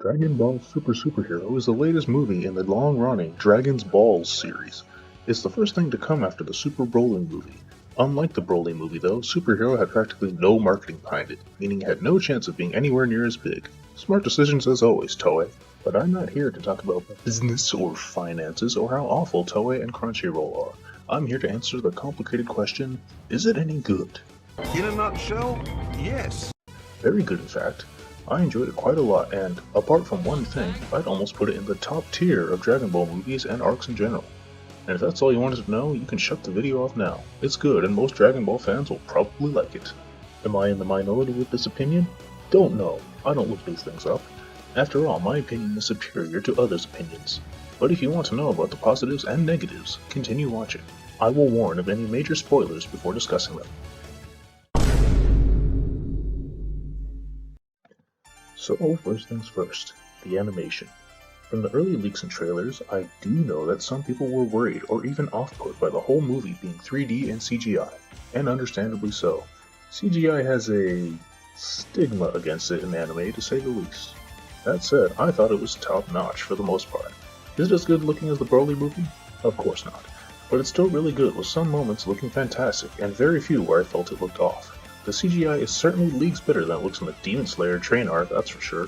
Dragon Ball Super Superhero is the latest movie in the long-running Dragon's Balls series. It's the first thing to come after the Super Broly movie. Unlike the Broly movie though, Superhero had practically no marketing behind it, meaning it had no chance of being anywhere near as big. Smart decisions as always, Toei. But I'm not here to talk about business or finances or how awful Toei and Crunchyroll are. I'm here to answer the complicated question, is it any good? In a nutshell, yes. Very good in fact. I enjoyed it quite a lot, and apart from one thing, I'd almost put it in the top tier of Dragon Ball movies and arcs in general. And if that's all you wanted to know, you can shut the video off now. It's good, and most Dragon Ball fans will probably like it. Am I in the minority with this opinion? Don't know. I don't look these things up. After all, my opinion is superior to others' opinions. But if you want to know about the positives and negatives, continue watching. I will warn of any major spoilers before discussing them. So first things first, the animation. From the early leaks and trailers, I do know that some people were worried or even off-put by the whole movie being 3D and CGI, and understandably so. CGI has a stigma against it in anime to say the least. That said, I thought it was top-notch for the most part. Is it as good looking as the Broly movie? Of course not. But it's still really good with some moments looking fantastic and very few where I felt it looked off. The CGI is certainly leagues better than it looks in the Demon Slayer train arc, that's for sure.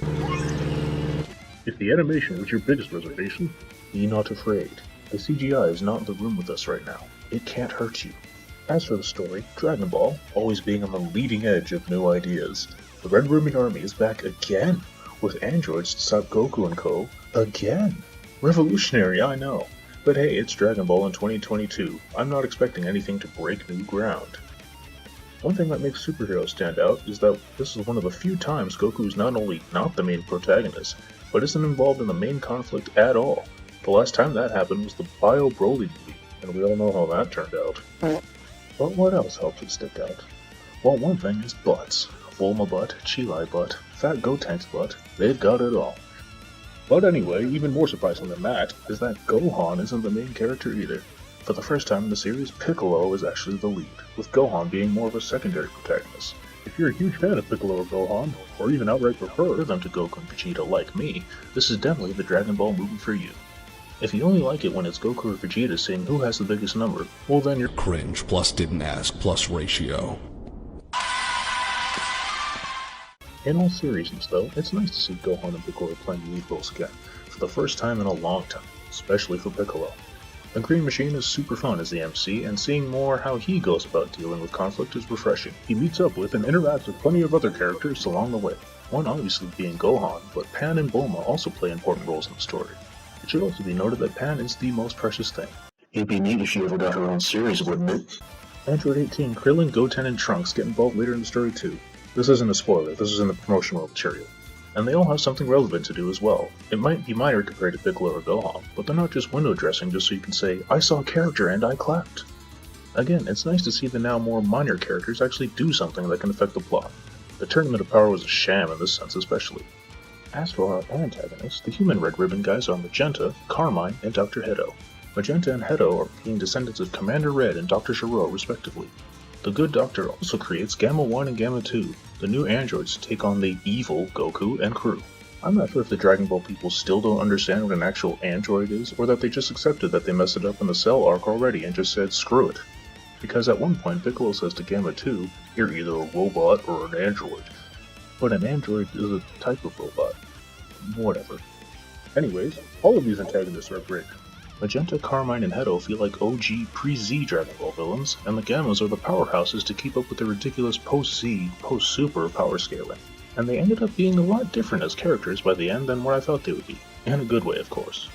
If the animation was your biggest reservation, be not afraid. The CGI is not in the room with us right now. It can't hurt you. As for the story, Dragon Ball, always being on the leading edge of new ideas, the Red Ribbon Army is back again, with androids to stop Goku and co. Again! Revolutionary, I know. But hey, it's Dragon Ball in 2022. I'm not expecting anything to break new ground. One thing that makes Superhero stand out is that this is one of the few times Goku is not only not the main protagonist, but isn't involved in the main conflict at all. The last time that happened was the Bio Broly movie, and we all know how that turned out. But what else helps it stick out? Well, one thing is butts. Bulma butt, Chilai butt, Fat Gotenks butt, they've got it all. But anyway, even more surprising than that is that Gohan isn't the main character either. For the first time in the series, Piccolo is actually the lead, with Gohan being more of a secondary protagonist. If you're a huge fan of Piccolo or Gohan, or even outright prefer them to Goku and Vegeta like me, this is definitely the Dragon Ball movie for you. If you only like it when it's Goku or Vegeta saying who has the biggest number, well then you're cringe plus didn't ask plus ratio. In all seriousness though, it's nice to see Gohan and Piccolo playing lead roles again, for the first time in a long time, especially for Piccolo. The Green Machine is super fun as the MC, and seeing more how he goes about dealing with conflict is refreshing. He meets up with and interacts with plenty of other characters along the way, one obviously being Gohan, but Pan and Bulma also play important roles in the story. It should also be noted that Pan is the most precious thing. It'd be neat if she ever got her own series, wouldn't it? Android 18, Krillin, Goten, and Trunks get involved later in the story too. This isn't a spoiler, this is in the promotional material. And they all have something relevant to do as well. It might be minor compared to Piccolo or Gohan, but they're not just window dressing just so you can say, I saw a character and I clapped. Again, it's nice to see the now more minor characters actually do something that can affect the plot. The Tournament of Power was a sham in this sense especially. As for our antagonists, the human Red Ribbon guys are Magenta, Carmine, and Dr. Hedo. Magenta and Hedo are being descendants of Commander Red and Dr. Gero respectively. The good doctor also creates Gamma 1 and Gamma 2, the new androids to take on the evil Goku and crew. I'm not sure if the Dragon Ball people still don't understand what an actual android is, or that they just accepted that they messed it up in the Cell arc already and just said screw it. Because at one point Piccolo says to Gamma 2, you're either a robot or an android. But an android is a type of robot. Whatever. Anyways, all of these antagonists are great. Magenta, Carmine, and Hedo feel like OG pre-Z Dragon Ball villains, and the Gammas are the powerhouses to keep up with the ridiculous post-Z, post-Super power scaling. And they ended up being a lot different as characters by the end than what I thought they would be, in a good way of course.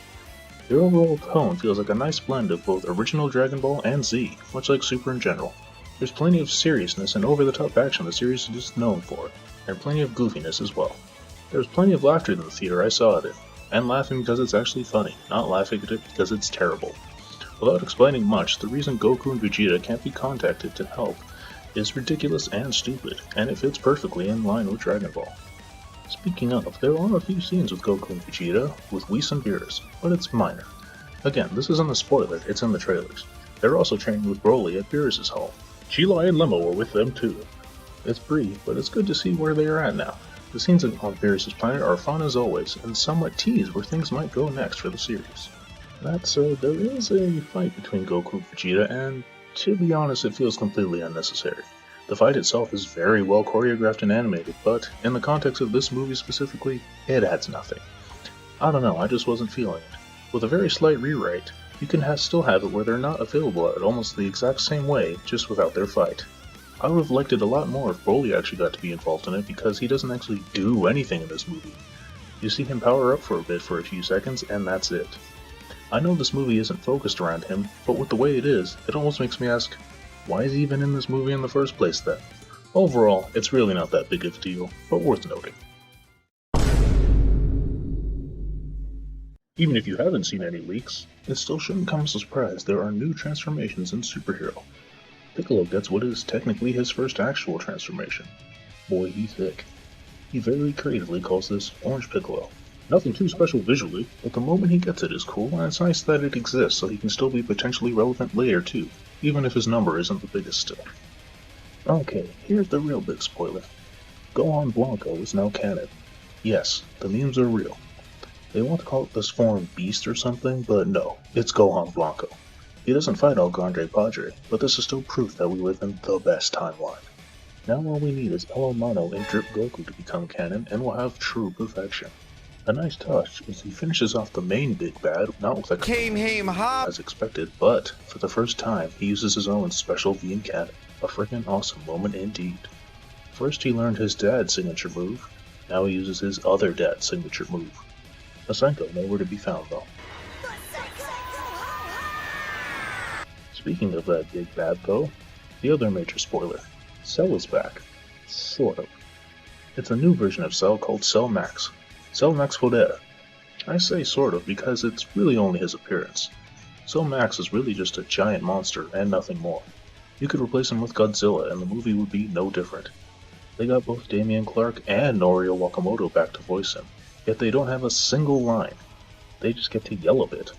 Their overall tone feels like a nice blend of both original Dragon Ball and Z, much like Super in general. There's plenty of seriousness and over-the-top action the series is known for, and plenty of goofiness as well. There was plenty of laughter in the theater I saw it in. And laughing because it's actually funny, not laughing at it because it's terrible. Without explaining much, the reason Goku and Vegeta can't be contacted to help is ridiculous and stupid, and it fits perfectly in line with Dragon Ball. Speaking of, there are a few scenes with Goku and Vegeta, with Whis and Beerus, but it's minor. Again, this isn't a spoiler, it's in the trailers. They're also training with Broly at Beerus' home. Chilai and Lemo are with them too. It's brief, but it's good to see where they are at now. The scenes on Beerus' planet are fun as always, and somewhat tease where things might go next for the series. That said, there is a fight between Goku and Vegeta, and to be honest, it feels completely unnecessary. The fight itself is very well choreographed and animated, but in the context of this movie specifically, it adds nothing. I don't know, I just wasn't feeling it. With a very slight rewrite, you can still have it where they're not available at almost the exact same way, just without their fight. I would have liked it a lot more if Broly actually got to be involved in it, because he doesn't actually do anything in this movie. You see him power up for a bit for a few seconds, and that's it. I know this movie isn't focused around him, but with the way it is, it almost makes me ask, why is he even in this movie in the first place then? Overall, it's really not that big of a deal, but worth noting. Even if you haven't seen any leaks, it still shouldn't come as a surprise there are new transformations in Superhero. Piccolo gets what is technically his first actual transformation. Boy, he's thick. He very creatively calls this Orange Piccolo. Nothing too special visually, but the moment he gets it is cool, and it's nice that it exists so he can still be potentially relevant later too, even if his number isn't the biggest still. Okay, here's the real big spoiler. Gohan Blanco is now canon. Yes, the memes are real. They want to call it this form Beast or something, but no, it's Gohan Blanco. He doesn't fight El Grande Padre, but this is still proof that we live in the best timeline. Now all we need is El Hermano and Drip Goku to become canon, and we'll have true perfection. A nice touch is he finishes off the main big bad, not with a as expected, but for the first time he uses his own special V in canon. A freaking awesome moment indeed. First he learned his dad's signature move, now he uses his other dad's signature move. Masenko nowhere to be found though. Speaking of that big bad though, the other major spoiler, Cell is back. Sort of. It's a new version of Cell called Cell Max. Cell Max Poder. I say sort of because it's really only his appearance. Cell Max is really just a giant monster and nothing more. You could replace him with Godzilla and the movie would be no different. They got both Damian Clark and Norio Wakamoto back to voice him, yet they don't have a single line. They just get to yell a bit.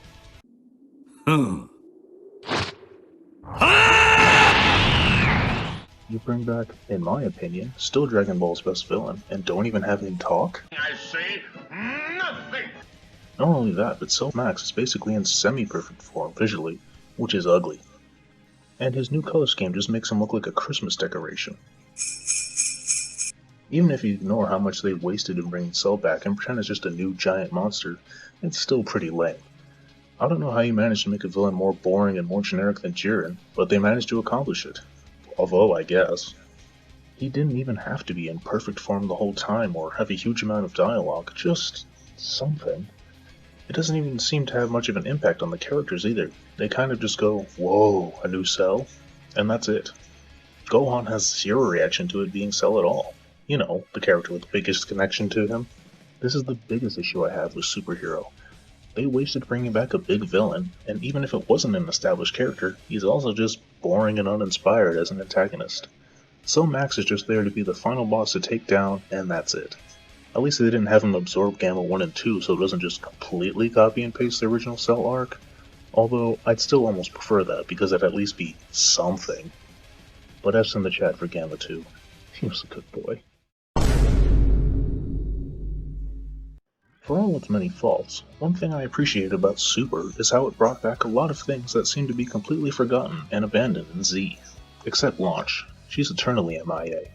You bring back, in my opinion, still Dragon Ball's best villain, and don't even have him talk? I say nothing! Not only that, but Cell Max is basically in semi-perfect form visually, which is ugly. And his new color scheme just makes him look like a Christmas decoration. Even if you ignore how much they wasted in bringing Cell back and pretend it's just a new giant monster, it's still pretty lame. I don't know how you managed to make a villain more boring and more generic than Jiren, but they managed to accomplish it. Although, I guess. He didn't even have to be in perfect form the whole time or have a huge amount of dialogue, just something. It doesn't even seem to have much of an impact on the characters either. They kind of just go, whoa, a new Cell? And that's it. Gohan has zero reaction to it being Cell at all. You know, the character with the biggest connection to him. This is the biggest issue I have with Superhero. They wasted bringing back a big villain, and even if it wasn't an established character, he's also just boring and uninspired as an antagonist. Cell Max is just there to be the final boss to take down, and that's it. At least they didn't have him absorb Gamma 1 and 2 so it doesn't just completely copy and paste the original Cell arc. Although, I'd still almost prefer that because it'd at least be something. But F's in the chat for Gamma 2. He was a good boy. For all its many faults, one thing I appreciated about Super is how it brought back a lot of things that seemed to be completely forgotten and abandoned in Z. Except Launch. She's eternally MIA.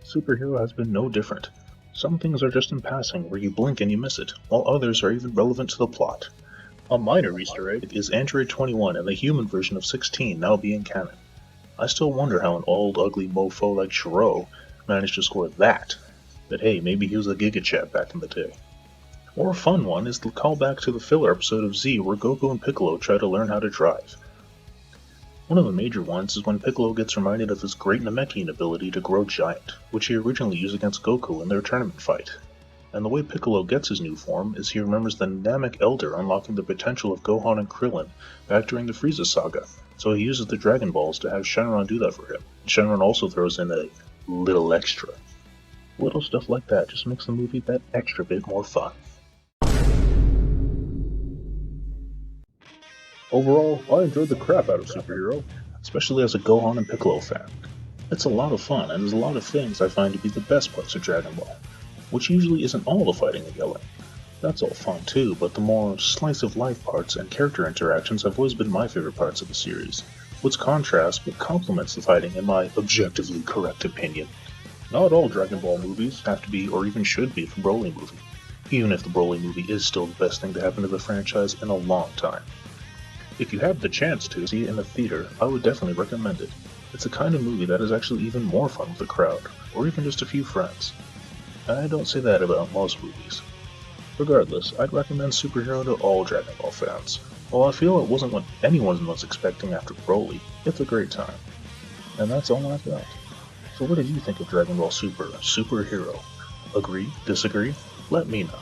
Superhero has been no different. Some things are just in passing where you blink and you miss it, while others are even relevant to the plot. A minor Easter egg is Android 21 and the human version of 16 now being canon. I still wonder how an old ugly mofo like Chrono managed to score that, but hey, maybe he was a GigaChat back in the day. Or a fun one is the callback to the filler episode of Z where Goku and Piccolo try to learn how to drive. One of the major ones is when Piccolo gets reminded of his great Namekian ability to grow giant, which he originally used against Goku in their tournament fight. And the way Piccolo gets his new form is he remembers the Namek Elder unlocking the potential of Gohan and Krillin back during the Frieza saga, so he uses the Dragon Balls to have Shenron do that for him. Shenron also throws in a little extra. Little stuff like that just makes the movie that extra bit more fun. Overall, I enjoyed the crap out of Superhero, especially as a Gohan and Piccolo fan. It's a lot of fun, and there's a lot of things I find to be the best parts of Dragon Ball. which usually isn't all the fighting and yelling. That's all fun too, but the more slice-of-life parts and character interactions have always been my favorite parts of the series, which contrasts but complements the fighting in my objectively correct opinion. Not all Dragon Ball movies have to be or even should be the Broly movie, even if the Broly movie is still the best thing to happen to the franchise in a long time. If you have the chance to see it in the theater, I would definitely recommend it. It's a kind of movie that is actually even more fun with a crowd, or even just a few friends. I don't say that about most movies. Regardless, I'd recommend Superhero to all Dragon Ball fans. While I feel it wasn't what anyone was expecting after Broly, it's a great time. And that's all I've got. So what did you think of Dragon Ball Super, Superhero? Agree? Disagree? Let me know.